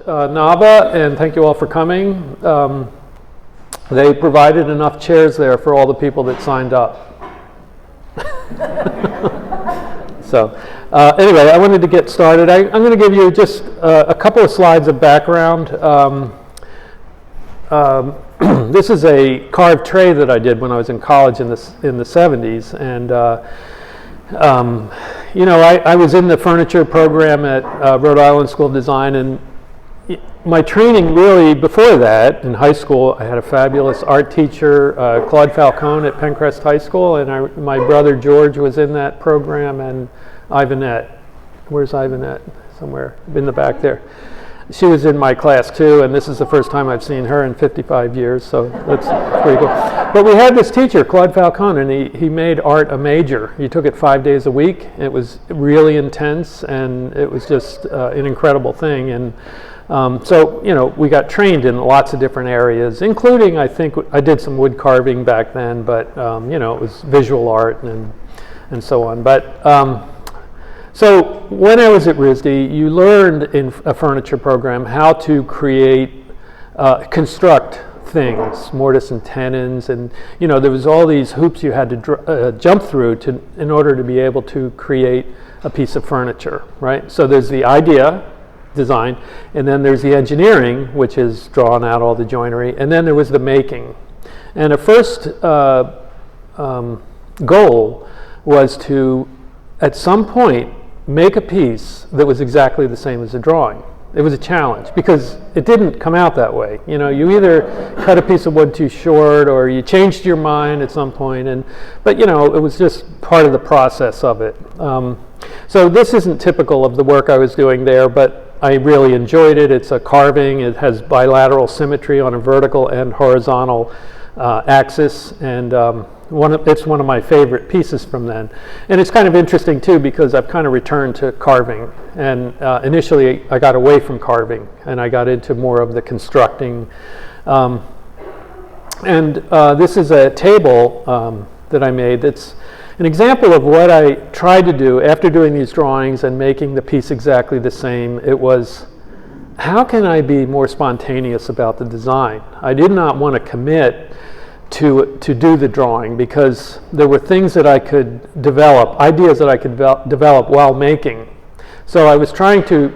Nava, and thank you all for coming. They provided enough chairs there for all the people that signed up. So anyway, I wanted to get started. I'm going to give you just a couple of slides of background. This is a carved tray that I did when I was in college in the 70s, and you know, I was in the furniture program at Rhode Island School of Design, and my training really before that in high school, I had a fabulous art teacher, Claude Falcone at Pencrest High School, and my brother George was in that program, and Ivanette. Where's Ivanette? Somewhere in the back there. She was in my class too, and this is the first time I've seen her in 55 years, so that's pretty cool. But we had this teacher, Claude Falcone, and he made art a major. He took it 5 days a week. It was really intense, and it was just an incredible thing. And so, you know, we got trained in lots of different areas, including, I think, I did some wood carving back then, but, you know, it was visual art and so on. But so when I was at RISD, you learned in a furniture program how to create, construct things, mortise and tenons, and you know there was all these hoops you had to jump through in order to be able to create a piece of furniture, right? So there's the idea, design, and then there's the engineering, which is drawing out all the joinery, and then there was the making. And the first goal was to, at some point, make a piece that was exactly the same as the drawing. It was a challenge because it didn't come out that way. You know, you either cut a piece of wood too short or you changed your mind at some point, but you know, it was just part of the process of it. So this isn't typical of the work I was doing there, but I really enjoyed it. It's a carving. It has bilateral symmetry on a vertical and horizontal axis, and it's one of my favorite pieces from then. And it's kind of interesting too because I've kind of returned to carving, and initially I got away from carving and I got into more of the constructing. This is a table that I made that's an example of what I tried to do after doing these drawings and making the piece exactly the same. It was, how can I be more spontaneous about the design? I did not want to commit to do the drawing because there were things that I could develop, ideas that I could develop while making. So I was trying to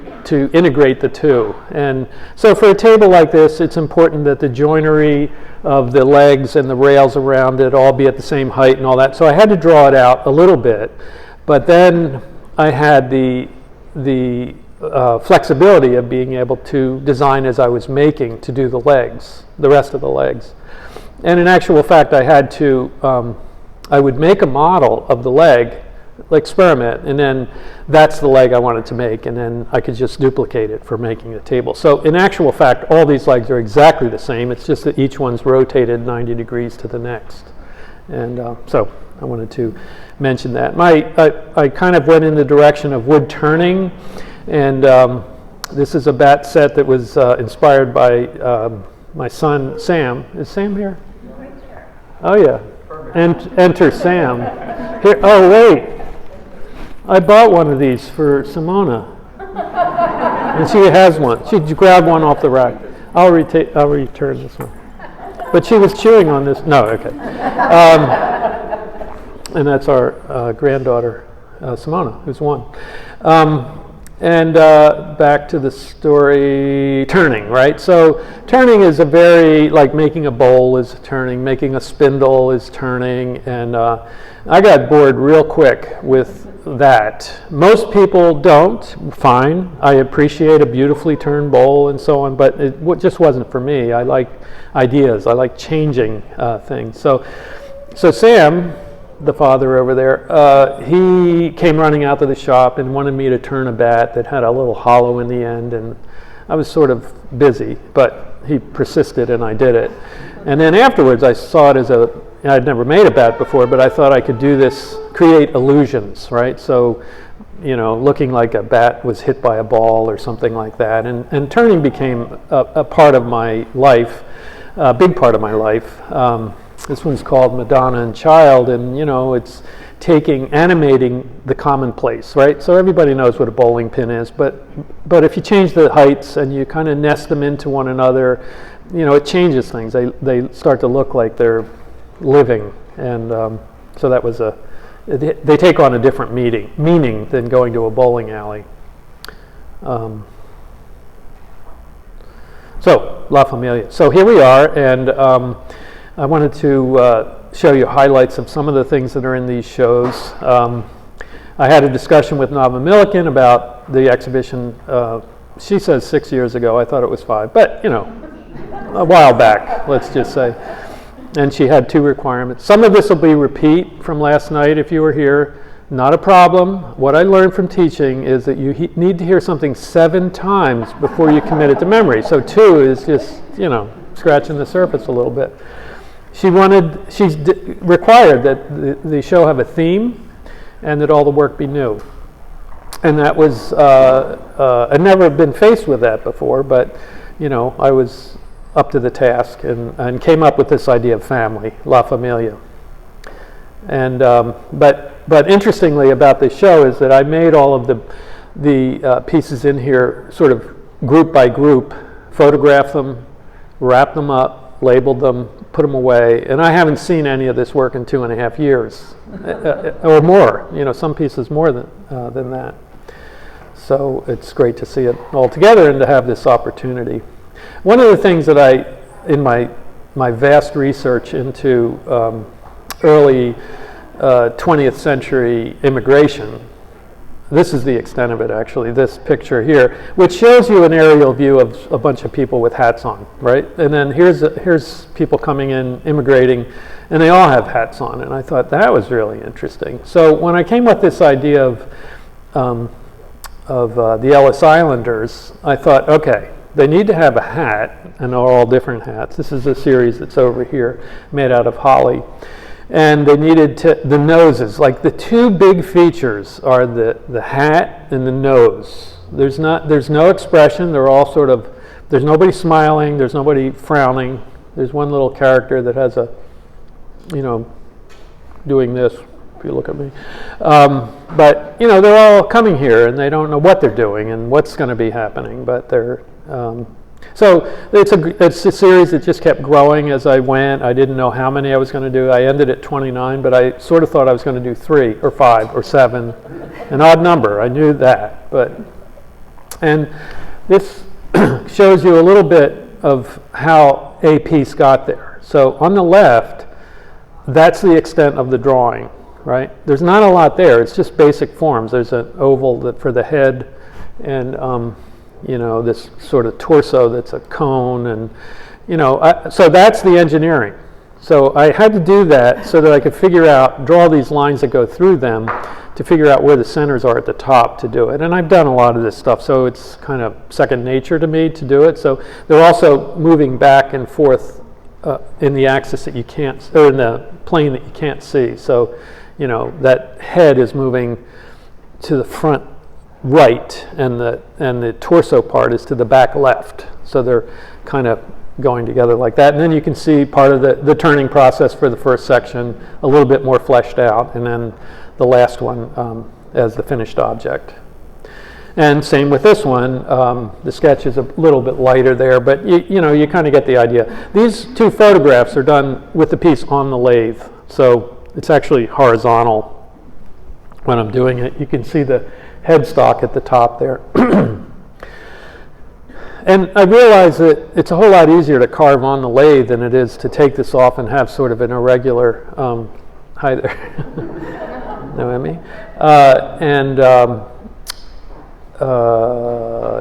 integrate the two. And so for a table like this, it's important that the joinery of the legs and the rails around it all be at the same height and all that. So I had to draw it out a little bit, but then I had the flexibility of being able to design as I was making to do the legs, the rest of the legs. And in actual fact, I had to, I would make a model of the leg, experiment, and then that's the leg I wanted to make, and then I could just duplicate it for making a table. So in actual fact, all these legs are exactly the same. It's just that each one's rotated 90 degrees to the next. And so I wanted to mention that. I kind of went in the direction of wood turning, and this is a bat set that was inspired by my son, Sam. Is Sam here? Oh, yeah. Enter Sam. Here. Oh, wait. I bought one of these for Simona. And she has one. She grabbed one off the rack. I'll return this one. But she was chewing on this. No, okay. And that's our granddaughter, Simona, who's one. And back to the story, turning, right? So turning is a very, like making a bowl is turning, making a spindle is turning, and I got bored real quick with that. Most people don't, fine. I appreciate a beautifully turned bowl and so on, but it just wasn't for me. I like ideas, I like changing things. So Sam, the father over there, he came running out to the shop and wanted me to turn a bat that had a little hollow in the end, and I was sort of busy, but he persisted and I did it. And then afterwards I saw it as I'd never made a bat before, but I thought I could do this, create illusions, right? So, you know, looking like a bat was hit by a ball or something like that, and turning became a part of my life, a big part of my life. This one's called Madonna and Child, and you know, it's animating the commonplace, right? So everybody knows what a bowling pin is, but if you change the heights and you kind of nest them into one another, it changes things. They start to look like they're living, and so that was they take on a different meaning than going to a bowling alley. So, La Famiglia. So here we are, and I wanted to show you highlights of some of the things that are in these shows. I had a discussion with Nava Milliken about the exhibition. She says 6 years ago. I thought it was 5, but a while back, let's just say. And she had 2 requirements. Some of this will be repeat from last night if you were here. Not a problem. What I learned from teaching is that you need to hear something 7 times before you commit it to memory. So 2 is just, scratching the surface a little bit. She's required that the show have a theme and that all the work be new. And that was, I'd never been faced with that before, but, I was up to the task and came up with this idea of family, La Famiglia. And but interestingly about this show is that I made all of the pieces in here sort of group by group, photographed them, wrapped them up, labeled them, put them away, and I haven't seen any of this work in 2.5 years or more. Some pieces more than that. So it's great to see it all together and to have this opportunity. One of the things that in my vast research into early 20th century immigration, this is the extent of it actually, this picture here, which shows you an aerial view of a bunch of people with hats on, right? And then here's people coming in, immigrating, and they all have hats on, and I thought that was really interesting. So when I came up with this idea of the Ellis Islanders, I thought, okay, they need to have a hat, and they're all different hats. This is a series that's over here, made out of holly. And they needed the noses, like the 2 big features are the hat and the nose. There's no expression. They're all sort of, there's nobody smiling, there's nobody frowning. There's one little character that has doing this, if you look at me. But, they're all coming here and they don't know what they're doing and what's going to be happening, but they're, so it's a series that just kept growing as I went. I didn't know how many I was going to do. I ended at 29, but I sort of thought I was going to do 3 or 5 or 7, an odd number. I knew that, and this shows you a little bit of how a piece got there. So on the left, that's the extent of the drawing, right? There's not a lot there. It's just basic forms. There's an oval for the head, and this sort of torso that's a cone, and so that's the engineering. So I had to do that so that I could draw these lines that go through them to figure out where the centers are at the top to do it. And I've done a lot of this stuff, so it's kind of second nature to me to do it. So they're also moving back and forth in the axis that you can't, or in the plane that you can't see. So that head is moving to the front right, and the torso part is to the back left. So they're kind of going together like that. And then you can see part of the turning process for the first section a little bit more fleshed out, and then the last one as the finished object. And same with this one. The sketch is a little bit lighter there, but you kind of get the idea. These 2 photographs are done with the piece on the lathe, so it's actually horizontal when I'm doing it. You can see the headstock at the top there. And I realize that it's a whole lot easier to carve on the lathe than it is to take this off and have sort of an irregular, hi there, Noemi, and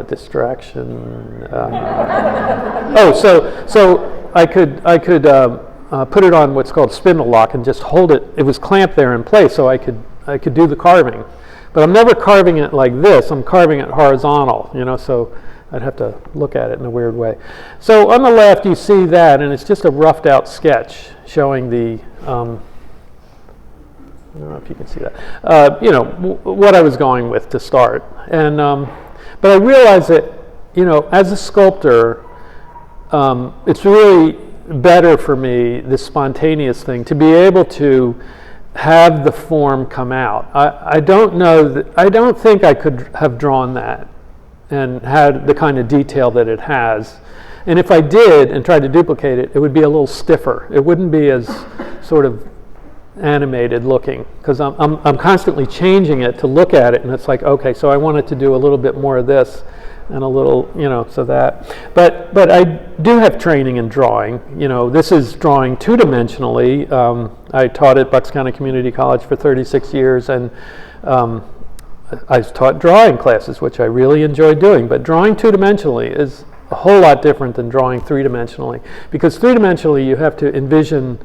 distraction. So I could put it on what's called spindle lock and just hold it. It was clamped there in place, so I could do the carving. But I'm never carving it like this. I'm carving it horizontal, so I'd have to look at it in a weird way. So on the left, you see that, and it's just a roughed out sketch showing the, I don't know if you can see that, what I was going with to start. And, but I realized that, as a sculptor, it's really better for me, this spontaneous thing, to be able to have the form come out. I don't know that, I don't think I could have drawn that and had the kind of detail that it has. And if I did and tried to duplicate it, it would be a little stiffer. It wouldn't be as sort of animated looking, because I'm constantly changing it to look at it, and it's like, okay, so I wanted to do a little bit more of this and a little, so that. But I do have training in drawing. This is drawing two-dimensionally. I taught at Bucks County Community College for 36 years, and I taught drawing classes, which I really enjoy doing. But drawing two-dimensionally is a whole lot different than drawing three-dimensionally, because three-dimensionally you have to envision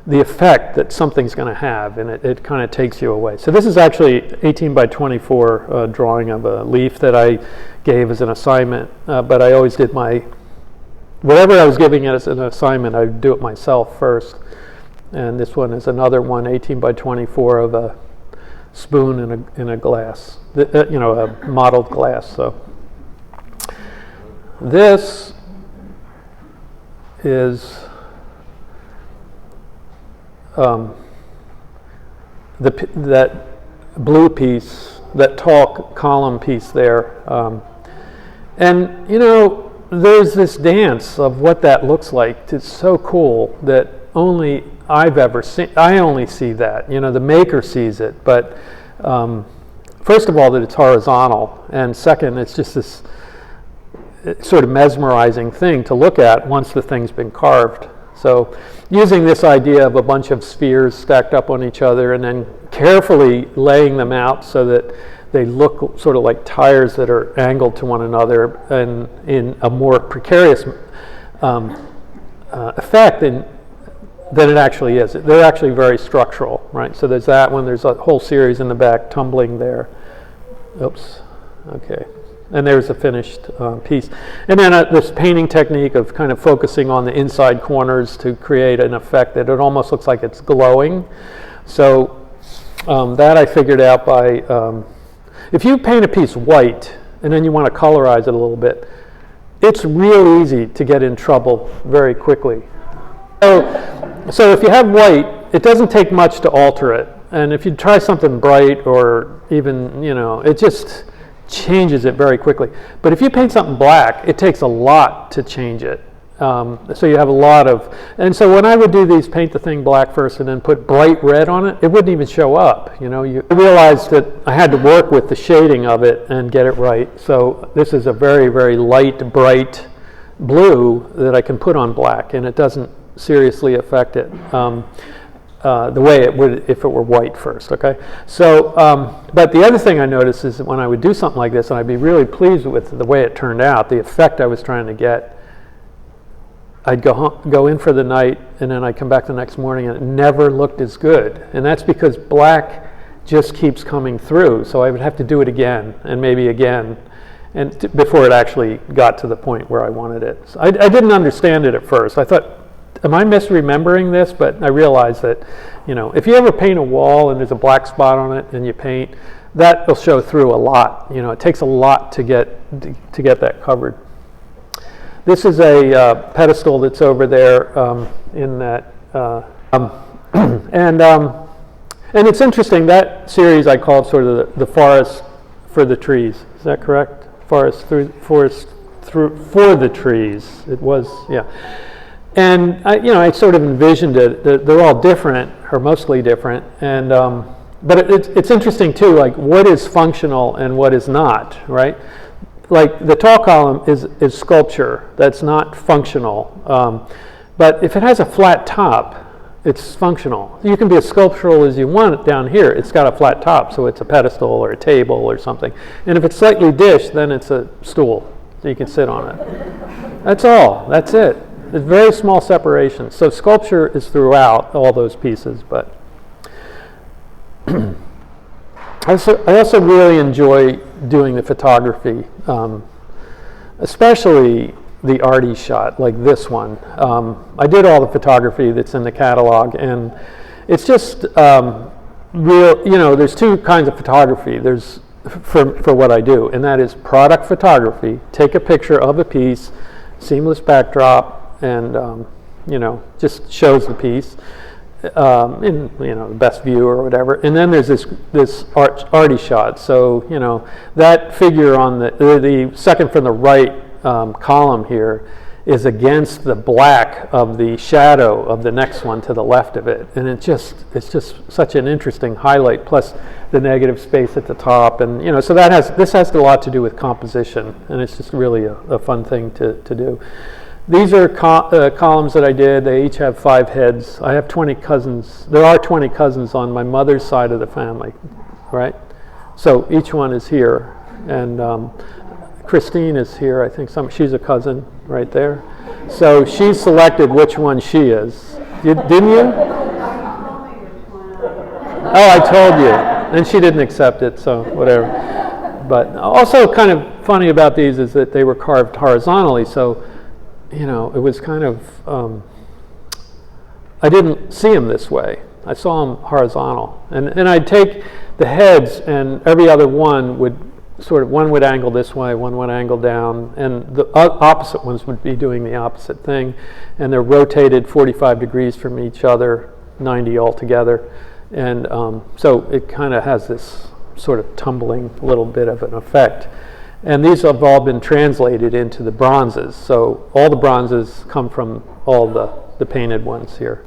the effect that something's going to have, and it kind of takes you away. So this is actually 18 by 24 drawing of a leaf that I gave as an assignment, but I always did whatever I was giving it as an assignment, I would do it myself first. And this one is another one, 18 by 24 of a spoon in a glass, a modeled glass. So this is that blue piece, that tall column piece there. And there's this dance of what that looks like. It's so cool that only I've ever seen. I only see that. The maker sees it, but first of all, that it's horizontal, and second, it's just this sort of mesmerizing thing to look at once the thing's been carved. So using this idea of a bunch of spheres stacked up on each other and then carefully laying them out so that they look sort of like tires that are angled to one another and in a more precarious effect than it actually is. They're actually very structural, right? So there's that one. There's a whole series in the back tumbling there. Oops. Okay. And there's a finished piece. And then this painting technique of kind of focusing on the inside corners to create an effect that it almost looks like it's glowing. So that I figured out by, if you paint a piece white and then you want to colorize it a little bit, it's real easy to get in trouble very quickly. So if you have white, it doesn't take much to alter it. And if you try something bright or even, it just changes it very quickly. But if you paint something black, it takes a lot to change it. So you have a lot of, and so when I would do these, paint the thing black first and then put bright red on it, it wouldn't even show up. I realized that I had to work with the shading of it and get it right. So this is a very, very light, bright blue that I can put on black, and it doesn't seriously affect it. The way it would if it were white first, okay? So, but the other thing I noticed is that when I would do something like this, and I'd be really pleased with the way it turned out, the effect I was trying to get, I'd go in for the night, and then I'd come back the next morning, and it never looked as good. And that's because black just keeps coming through, so I would have to do it again, and maybe again, and before it actually got to the point where I wanted it. So I didn't understand it at first. I thought, am I misremembering this? But I realized that, if you ever paint a wall and there's a black spot on it and you paint, that will show through a lot. It takes a lot to get that covered. This is a pedestal that's over there in that, and it's interesting, that series I called sort of the forest for the trees. Is that correct? Forest for the trees. It was, yeah. And I sort of envisioned it. They're all different, or mostly different, and but it's interesting too. Like, what is functional and what is not, right? Like the tall column is sculpture. That's not functional. But if it has a flat top, it's functional. You can be as sculptural as you want it down here. It's got a flat top, so it's a pedestal or a table or something. And if it's slightly dished, then it's a stool, so you can sit on it. That's all. That's it. It's very small separation. So sculpture is throughout all those pieces, but I also really enjoy doing the photography, especially the arty shot, like this one. I did all the photography that's in the catalog, and it's just real. There's two kinds of photography. There's for what I do, and that is product photography. Take a picture of a piece, seamless backdrop, and just shows the piece. in the best view or whatever. And then there's this arty shot. So that figure on the second from the right column here is against the black of the shadow of the next one to the left of it, and it's just such an interesting highlight. Plus the negative space at the top, and so this has a lot to do with composition, and it's just really a fun thing to do. These are columns that I did. They each have 5 heads. I have 20 cousins. There are 20 cousins on my mother's side of the family, right? So each one is here, and Christine is here. I think she's a cousin right there. So she selected which one she is. Didn't you? Oh, I told you. And she didn't accept it, so whatever. But also kind of funny about these is that they were carved horizontally, so it was kind of, I didn't see them this way. I saw them horizontal. And I'd take the heads, and every other one would one would angle this way, one would angle down, and the opposite ones would be doing the opposite thing, and they're rotated 45 degrees from each other, 90 altogether, and so it kind of has this sort of tumbling little bit of an effect. And these have all been translated into the bronzes, so all the bronzes come from all the painted ones here.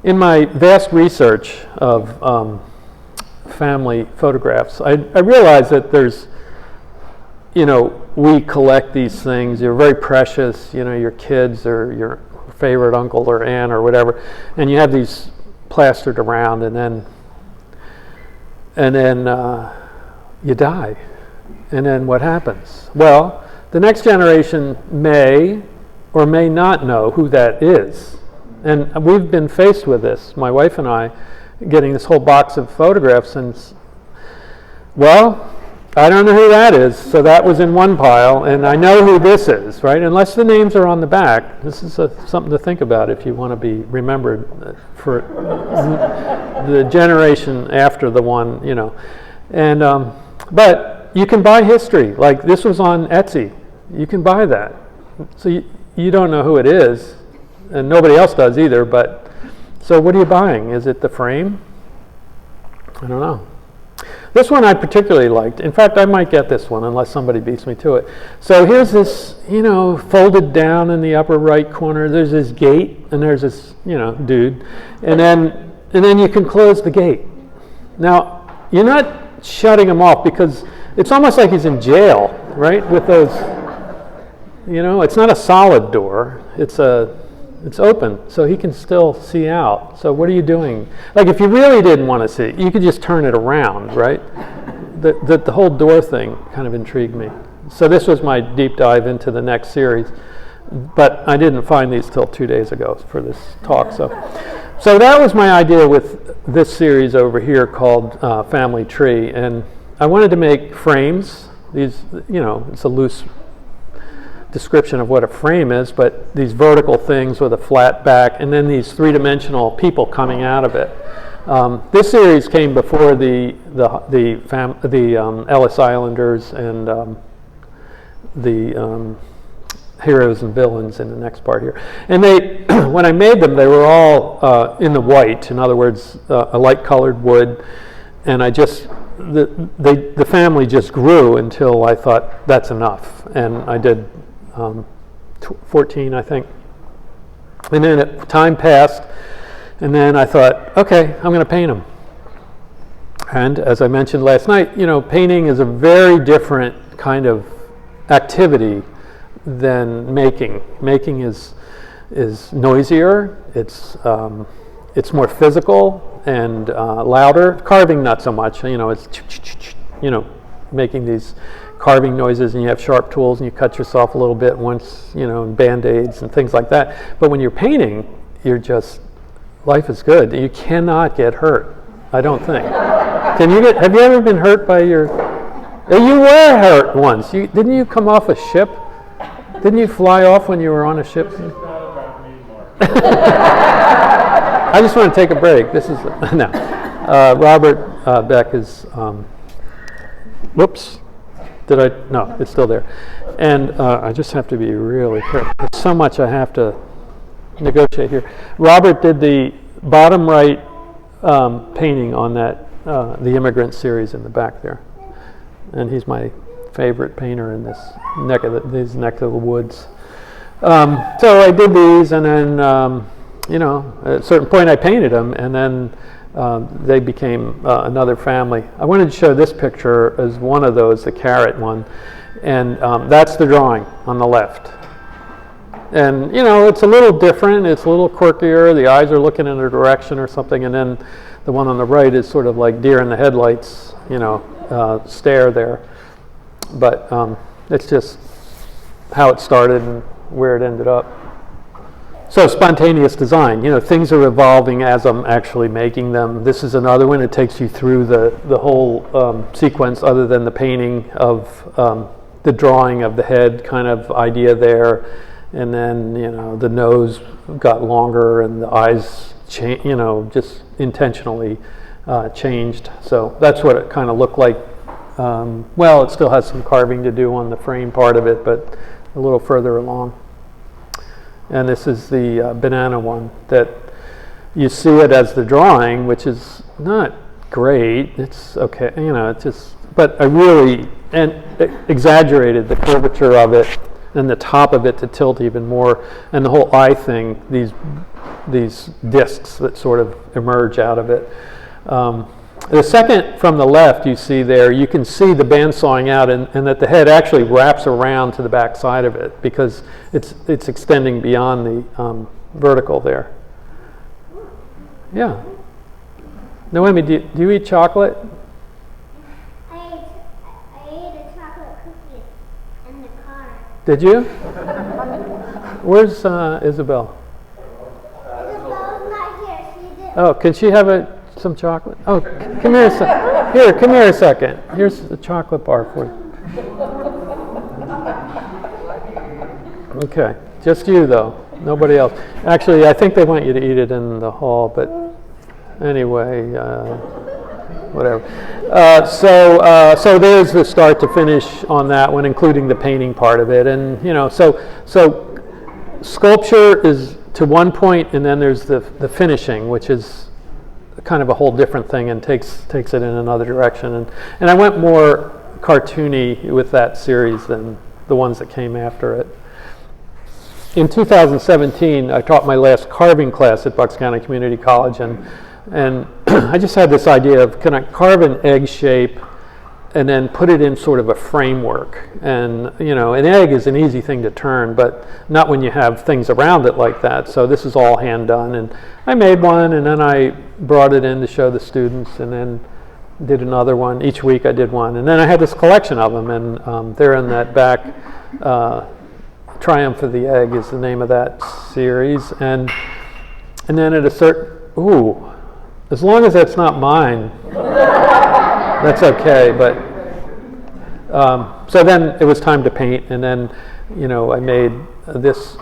In my vast research of family photographs, I realized that there's, we collect these things. They're very precious, your kids or your favorite uncle or aunt or whatever, and you have these plastered around, and then you die. And then what happens? Well, the next generation may or may not know who that is. And we've been faced with this, my wife and I, getting this whole box of photographs, and well, I don't know who that is, so that was in one pile, and I know who this is, right? Unless the names are on the back. This is something to think about if you want to be remembered for the generation after the one, And but you can buy history. Like this was on Etsy. You can buy that. So you don't know who it is, and nobody else does either, but so what are you buying? Is it the frame? I don't know. This one I particularly liked. In fact, I might get this one unless somebody beats me to it. So here's this, folded down in the upper right corner. There's this gate, and there's this, dude, and then you can close the gate. Now you're not shutting him off because it's almost like he's in jail, right? With those, it's not a solid door. It's open, so he can still see out. So what are you doing? Like if you really didn't want to see, you could just turn it around, right? The whole door thing kind of intrigued me. So this was my deep dive into the next series, but I didn't find these till 2 days ago for this talk. So that was my idea with this series over here called Family Tree, and I wanted to make frames. These, it's a loose description of what a frame is, but these vertical things with a flat back, and then these three-dimensional people coming out of it. This series came before the Ellis Islanders and the heroes and villains in the next part here. And they, when I made them, they were all in the white. In other words, a light-colored wood, and the family just grew until I thought that's enough, and I did 14, I think. And then time passed, and then I thought, okay, I'm going to paint them. And as I mentioned last night, painting is a very different kind of activity than making. Making is noisier. It's more physical and louder. Carving, not so much. It's making these carving noises, and you have sharp tools, and you cut yourself a little bit once, Band-Aids and things like that. But when you're painting, life is good. You cannot get hurt, I don't think. Have you ever been hurt by you were hurt once. Didn't you come off a ship? Didn't you fly off when you were on a ship? This is not about me, Mark. I just want to take a break. This is, no. Robert Beck is, whoops. No, it's still there. And I just have to be really careful. There's so much I have to negotiate here. Robert did the bottom right painting on that, the immigrant series in the back there. And he's my favorite painter in this neck of the woods. So I did these, and then, at a certain point I painted them, and then they became another family. I wanted to show this picture as one of those, the carrot one, and that's the drawing on the left. And, it's a little different, it's a little quirkier, the eyes are looking in a direction or something, and then the one on the right is sort of like deer in the headlights, stare there. But it's just how it started and where it ended up. So spontaneous design, things are evolving as I'm actually making them. This is another one. It takes you through the whole sequence other than the painting of the drawing of the head kind of idea there. And then, the nose got longer and the eyes, just intentionally changed. So that's what it kind of looked like. Well, it still has some carving to do on the frame part of it, but a little further along. And this is the banana one that you see it as the drawing, which is not great. It's okay, it's just, but I really exaggerated the curvature of it and the top of it to tilt even more, and the whole eye thing, these discs that sort of emerge out of it. The second from the left you see there, you can see the bandsawing out, and that the head actually wraps around to the back side of it because it's extending beyond the vertical there. Yeah. Noemi, do you eat chocolate? I ate a chocolate cookie in the car. Did you? Where's Isabel? Isabel's not here. She did. Oh, can she have some chocolate? Oh, come here a second. Here, come here a second. Here's the chocolate bar for you. Okay, just you though, nobody else. Actually, I think they want you to eat it in the hall, but anyway, whatever. So there's the start to finish on that one, including the painting part of it, and so sculpture is to one point, and then there's the finishing, which is kind of a whole different thing and takes it in another direction. And I went more cartoony with that series than the ones that came after it. In 2017, I taught my last carving class at Bucks County Community College, and I just had this idea of, can I carve an egg shape and then put it in sort of a framework? And an egg is an easy thing to turn, but not when you have things around it like that. So this is all hand done, and I made one, and then I brought it in to show the students, and then did another one. Each week I did one, and then I had this collection of them, and they're in that back. Triumph of the Egg is the name of that series, and then at a certain, as long as that's not mine, that's okay. But so then it was time to paint, and then I made this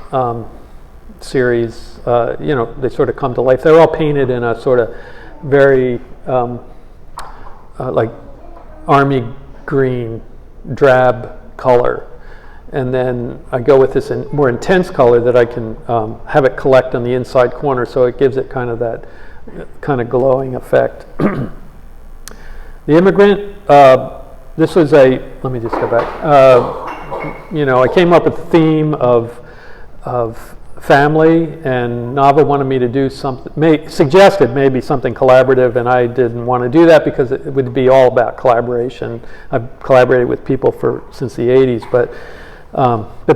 series. They sort of come to life. They're all painted in a sort of very like army green, drab color. And then I go with this more intense color that I can have it collect on the inside corner, so it gives it kind of that kind of glowing effect. The immigrant, this was let me just go back. I came up with the theme of family, and Nava wanted me to do something, suggested maybe something collaborative, and I didn't want to do that because it would be all about collaboration. I've collaborated with people since the 80s, but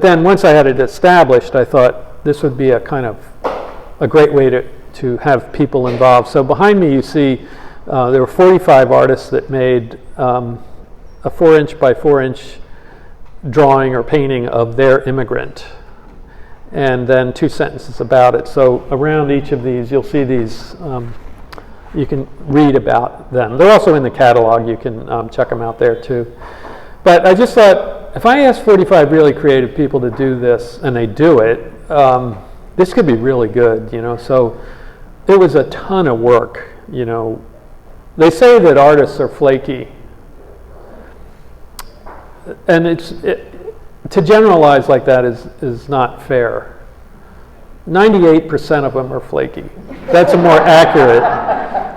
then once I had it established, I thought this would be a great way to have people involved. So behind me you see there were 45 artists that made a 4-inch by 4-inch drawing or painting of their immigrant, and then 2 sentences about it. So around each of these you'll see these, you can read about them. They're also in the catalog, you can check them out there too. But I just thought, if I ask 45 really creative people to do this, and they do it, this could be really good, So it was a ton of work, They say that artists are flaky, and to generalize like that is not fair. 98% of them are flaky. That's a more accurate.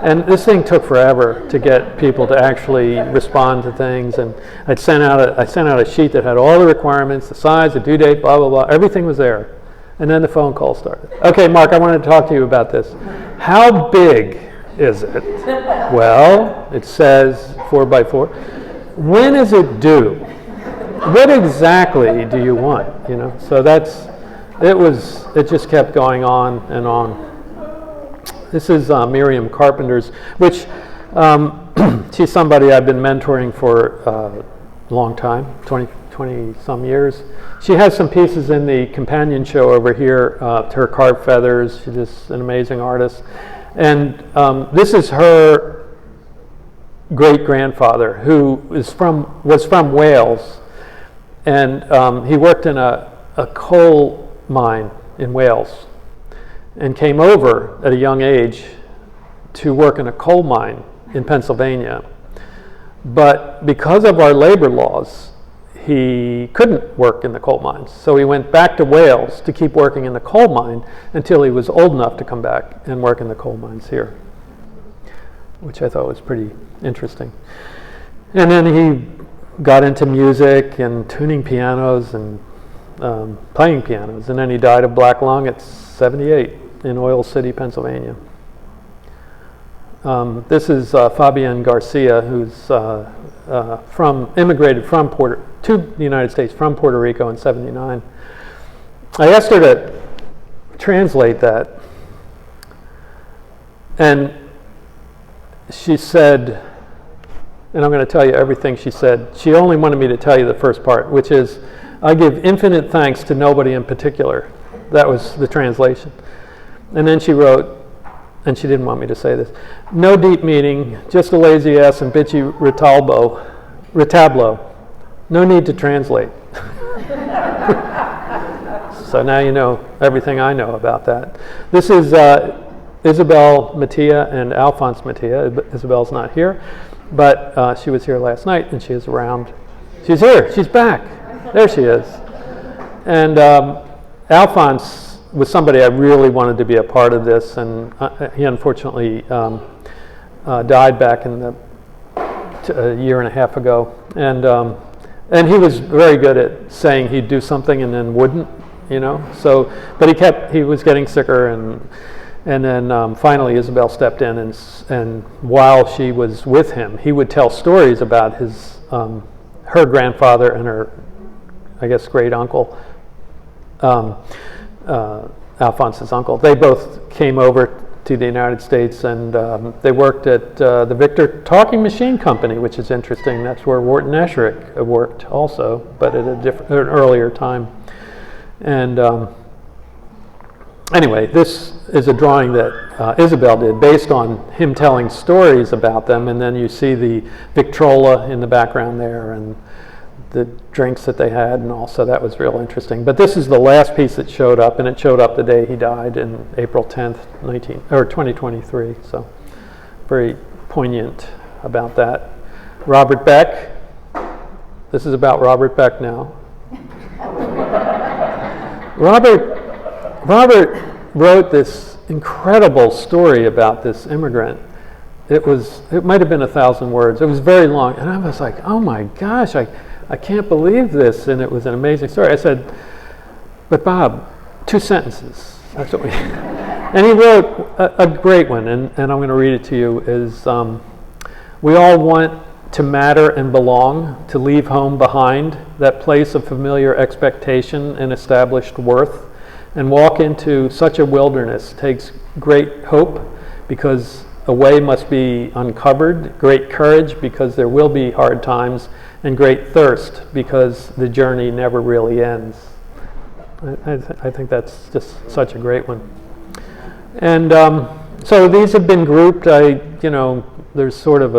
And this thing took forever to get people to actually respond to things. And I sent out a sheet that had all the requirements, the size, the due date, blah, blah, blah. Everything was there. And then the phone call started. Okay, Mark, I wanted to talk to you about this. How big is it? Well, it says 4x4. When is it due? What exactly do you want? You know, so it just kept going on and on. This is Miriam Carpenter's, which she's somebody I've been mentoring for a long time, 20 some years. She has some pieces in the companion show over here to her carved feathers. She's just an amazing artist. And this is her great-grandfather, who was from Wales. And he worked in a coal mine in Wales and came over at a young age to work in a coal mine in Pennsylvania. But because of our labor laws, he couldn't work in the coal mines. So he went back to Wales to keep working in the coal mine until he was old enough to come back and work in the coal mines here, which I thought was pretty interesting. And then he got into music and tuning pianos and playing pianos, and then he died of black lung at 78 in Oil City, Pennsylvania. This is Fabienne Garcia, who's immigrated to the United States from Puerto Rico in '79. I asked her to translate that, and she said, and I'm going to tell you everything she said. She only wanted me to tell you the first part, which is, I give infinite thanks to nobody in particular. That was the translation. And then she wrote, and she didn't want me to say this, no deep meaning, just a lazy ass and bitchy retablo. No need to translate. So now you know everything I know about that. This is Isabel Mattia and Alphonse Mattia. Isabel's not here, but she was here last night, and she is around. She's here. She's back. There she is. And Alphonse was somebody I really wanted to be a part of this, and he unfortunately died back in a year and a half ago. And he was very good at saying he'd do something and then wouldn't, you know. So, but he was getting sicker, and then finally Isabel stepped in, and while she was with him, he would tell stories about her grandfather and her, I guess, great uncle. Alphonse's uncle. They both came over to the United States, and they worked at the Victor Talking Machine Company, which is interesting. That's where Wharton Esherick worked also, but at an earlier time. And anyway, this is a drawing that Isabel did based on him telling stories about them, and then you see the Victrola in the background there, and the drinks that they had, and also that was real interesting. But this is the last piece that showed up, and it showed up the day he died in April 10th, 2023. So very poignant about that. Robert Beck. This is about Robert Beck now. Robert wrote this incredible story about this immigrant. It might have been 1,000 words. It was very long, and I was like, oh my gosh, I can't believe this, and it was an amazing story. I said, but Bob, 2 sentences. That's what we. And he wrote a great one, and I'm going to read it to you. Is we all want to matter and belong, to leave home behind, that place of familiar expectation and established worth, and walk into such a wilderness takes great hope, because a way must be uncovered, great courage, because there will be hard times, and great thirst, because the journey never really ends. I think that's just such a great one. And so these have been grouped. There's sort of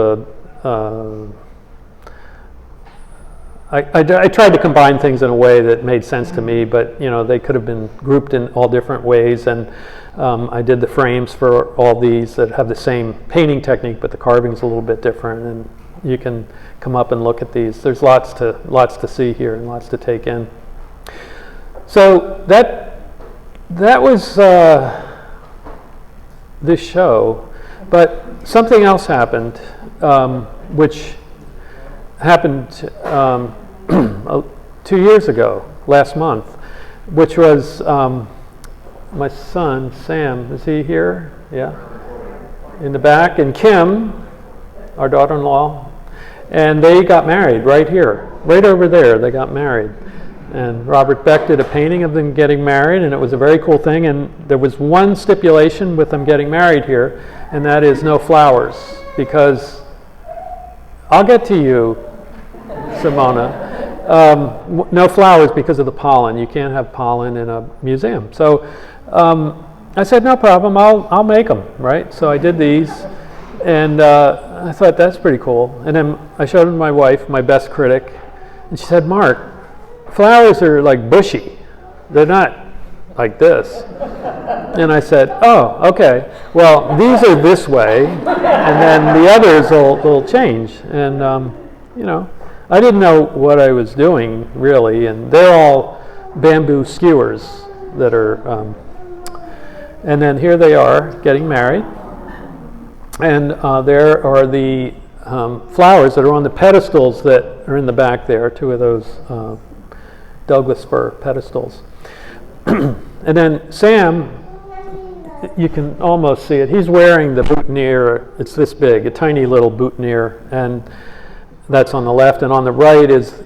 I tried to combine things in a way that made sense to me, but they could have been grouped in all different ways. And I did the frames for all these that have the same painting technique, but the carving's a little bit different. And you can come up and look at these. There's lots to see here and lots to take in. So that that was this show, but something else happened, which happened 2 years ago, last month, which was my son, Sam, is he here? Yeah. In the back, and Kim, our daughter-in-law, and they got married right here, right over there, they got married. And Robert Beck did a painting of them getting married, and it was a very cool thing, and there was one stipulation with them getting married here, and that is no flowers, because I'll get to you, Simona. No flowers because of the pollen. You can't have pollen in a museum. So I said, no problem, I'll make them, right? So I did these, and I thought that's pretty cool. And then I showed them to my wife, my best critic, and she said, Mark, flowers are like bushy. They're not like this. And I said, oh, okay. Well, these are this way, and then the others will change. And, you know, I didn't know what I was doing, really, and they're all bamboo skewers that are, and then here they are getting married. And there are the flowers that are on the pedestals that are in the back there, two of those Douglas fir pedestals. And then Sam, you can almost see it, he's wearing the boutonniere, it's this big, a tiny little boutonniere, and that's on the left, and on the right is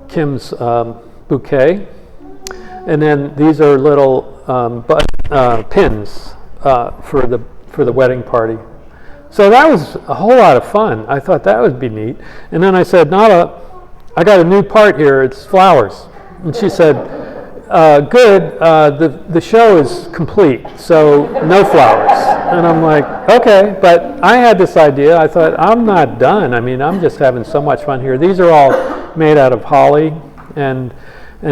Kim's bouquet. And then these are little pins for the wedding party. So that was a whole lot of fun. I thought that would be neat. And then I said, Nala, I got a new part here, it's flowers. And she said, good, the show is complete, so no flowers. And I'm like, okay, but I had this idea. I thought, I'm not done. I mean, I'm just having so much fun here. These are all made out of holly. And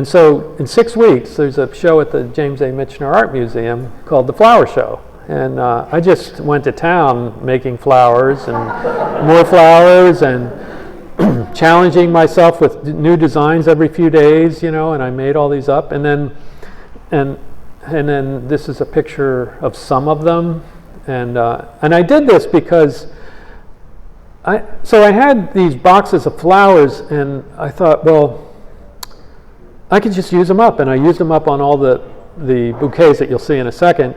so in 6 weeks, there's a show at the James A. Michener Art Museum called The Flower Show. And I just went to town making flowers and more flowers and challenging myself with new designs every few days, you know, and I made all these up. And then this is a picture of some of them. And I did this because I had these boxes of flowers, and I thought, well, I could just use them up, and I used them up on all the bouquets that you'll see in a second.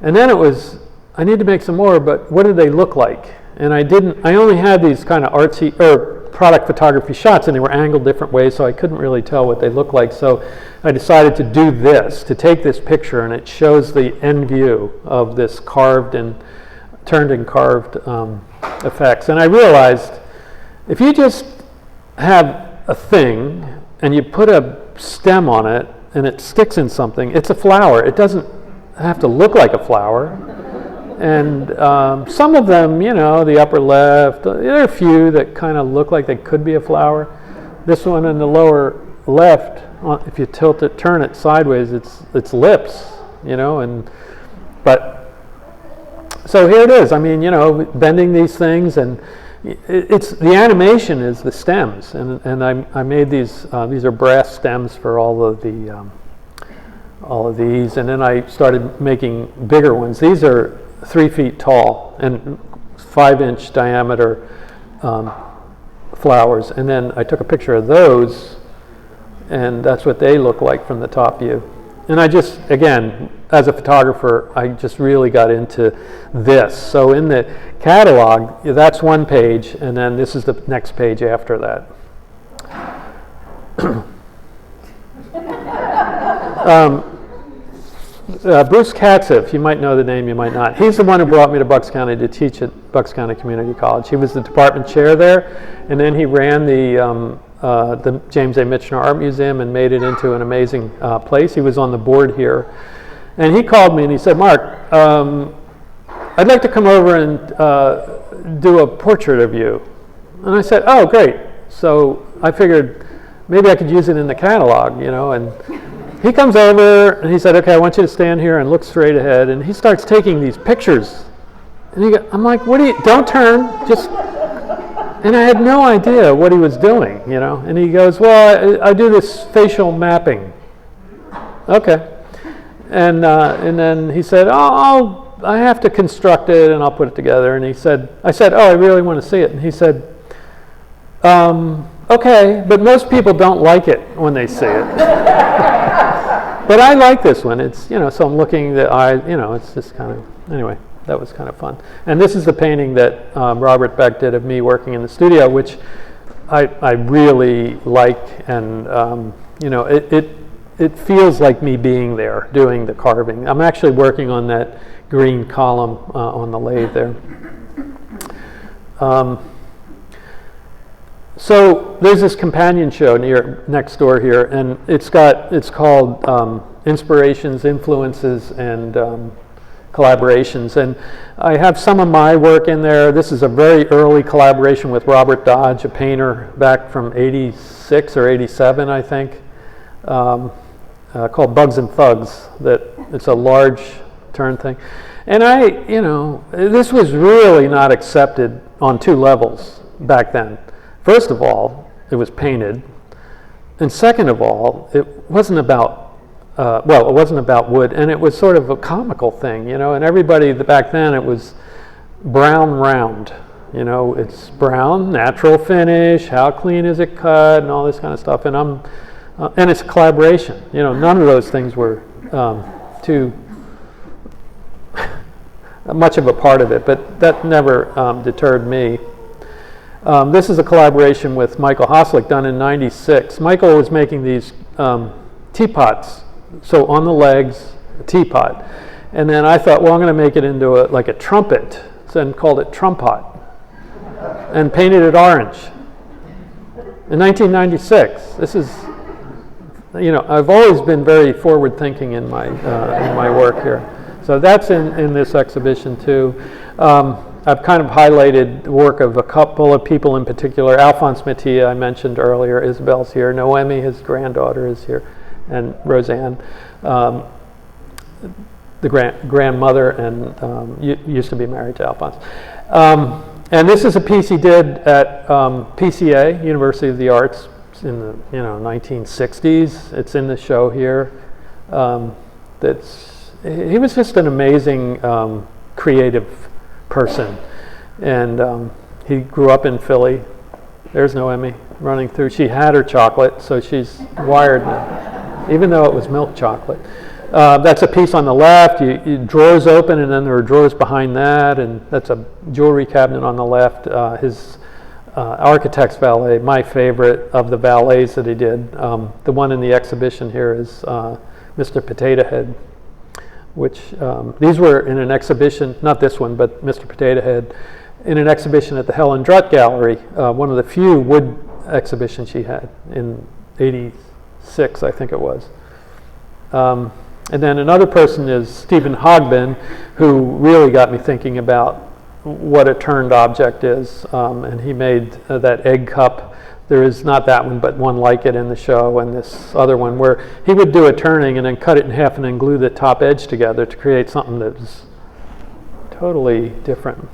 And then it was, I need to make some more, but what did they look like? And I only had these kind of artsy, or product photography shots, and they were angled different ways, so I couldn't really tell what they looked like. So I decided to do this, to take this picture, and it shows the end view of this carved and turned and carved effects. And I realized if you just have a thing and you put a stem on it and it sticks in something, it's a flower. It doesn't have to look like a flower. And some of them, you know, the upper left, there are a few that kind of look like they could be a flower. This one in the lower left, if you tilt it, turn it sideways, it's lips, you know. But so here it is. I mean, you know, bending these things, and it's the animation is the stems, and I made these. These are brass stems for all of these, and then I started making bigger ones. These are 3 feet tall and 5-inch diameter flowers. And then I took a picture of those, and that's what they look like from the top view. And I just, again, as a photographer, I just really got into this. So in the catalog, that's one page, and then this is the next page after that. Bruce Katzeff, you might know the name, you might not. He's the one who brought me to Bucks County to teach at Bucks County Community College. He was the department chair there, and then he ran the James A. Michener Art Museum and made it into an amazing place. He was on the board here. And he called me and he said, Mark, I'd like to come over and do a portrait of you. And I said, oh, great. So I figured maybe I could use it in the catalog, you know. And he comes over and he said, okay, I want you to stand here and look straight ahead. And he starts taking these pictures. And I'm like, don't turn, just, and I had no idea what he was doing, you know. And he goes, well, I do this facial mapping. Okay. And then he said, I have to construct it and I'll put it together. And I said, I really want to see it. And he said, okay, but most people don't like it when they see it. But I like this one. It's, so I'm looking at it's just kind of, anyway, that was kind of fun. And this is the painting that Robert Beck did of me working in the studio, which I really like. And, it feels like me being there doing the carving. I'm actually working on that green column on the lathe there. So there's this companion show next door here, and it's called Inspirations, Influences, and Collaborations. And I have some of my work in there. This is a very early collaboration with Robert Dodge, a painter back from 86 or 87, I think, called Bugs and Thugs. It's a large turn thing. And this was really not accepted on two levels back then. First of all, it was painted. And second of all, it wasn't about, it wasn't about wood, and it was sort of a comical thing, and everybody back then, it was brown round. It's brown, natural finish, how clean is it cut, and all this kind of stuff. And and it's a collaboration. None of those things were too much of a part of it, but that never deterred me. This is a collaboration with Michael Hoslick done in '96. Michael was making these teapots, so on the legs, a teapot. And then I thought, well, I'm going to make it into like a trumpet, and called it Trumpot, and painted it orange. In 1996, this is, I've always been very forward-thinking in my work here. So that's in this exhibition too. I've kind of highlighted the work of a couple of people in particular. Alphonse Mattia, I mentioned earlier. Isabel's here. Noemi, his granddaughter, is here. And Roseanne, the grandmother, and used to be married to Alphonse. And this is a piece he did at PCA, University of the Arts, in the 1960s. It's in the show here. He was just an amazing creative person, and he grew up in Philly. There's Noemi running through. She had her chocolate, so she's wired now, even though it was milk chocolate. That's a piece on the left. Drawers open, and then there are drawers behind that, and that's a jewelry cabinet on the left. His Architect's Valet, my favorite of the valets that he did. The one in the exhibition here is Mr. Potato Head, which these were in an exhibition, not this one, but Mr. Potato Head, in an exhibition at the Helen Drutt Gallery, one of the few wood exhibitions she had in '86, I think it was. And then another person is Stephen Hogbin, who really got me thinking about what a turned object is, and he made that egg cup. There is not that one, but one like it in the show, and this other one where he would do a turning and then cut it in half and then glue the top edge together to create something that's totally different.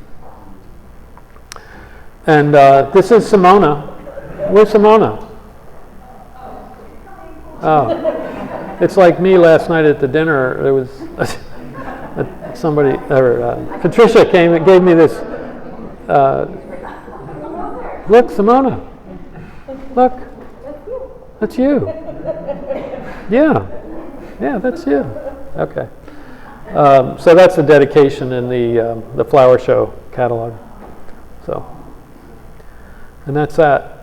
And this is Simona. Where's Simona? Oh, it's like me last night at the dinner. There was somebody, Patricia came and gave me this. Look, Simona. Look, that's you. Yeah, that's you. Okay. So that's the dedication in the flower show catalog. So, and that's that.